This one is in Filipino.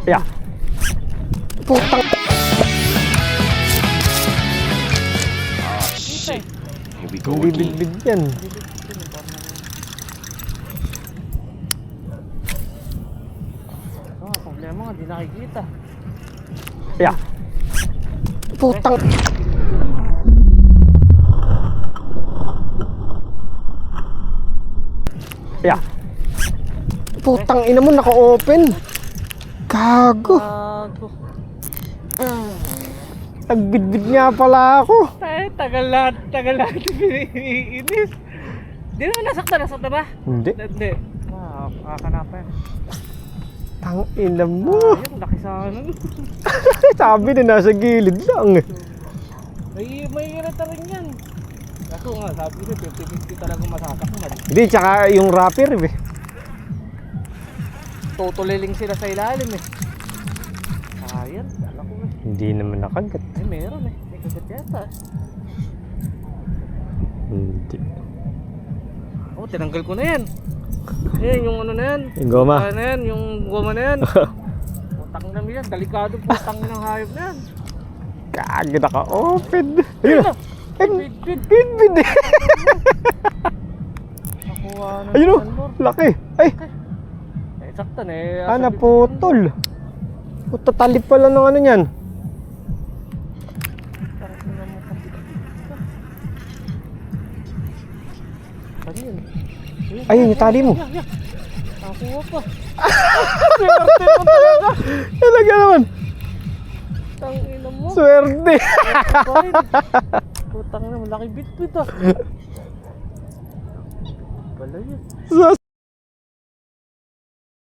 Yeah. Putang. Ah, shit. Here we go Hindi again. big yan. Oh, problema nga, di nakikita. Yeah. Putang. Yeah. Putang ina mo, naka-open. Gago. Gago. Nagbidbid nga pala ako. Tagal lahat iniinis. Di naman nasakta ba? Hindi. Hindi. Kakanapa yan. Tang ina mo. Ayun, laki sa ano. Sabi na nasa gilid lang. May irita rin yan. Kaso nga, sabi ko, 50-50 talagang masasaktan. Hindi, tsaka yung rapper eh. Tutuliling sila sa ilalim eh. Ayan, kala ko eh. Hindi naman nakagat. Ay, meron eh. May kagat yata. Hindi. Oh, tinanggal ko na yan. Ayan, yung ano na yan. Yung goma. Ano na yan, yung goma na yan. Putang na yan, delikado putang ng hayop na yan. Gago, naka-open. Ayun na. Bid. Bid. Nakuha na Ayun o, naman, Lord. laki. Ay, Eh, saktan eh. naputol. Puta, talip pala ng ano yan. Ano yun? Ayun, yung tali mo. Nakuha pa. Swerte mo talaga. Talaga naman. Tangina mo. Swerte. Putang na, malaki bit ah. Pala yun. Sus.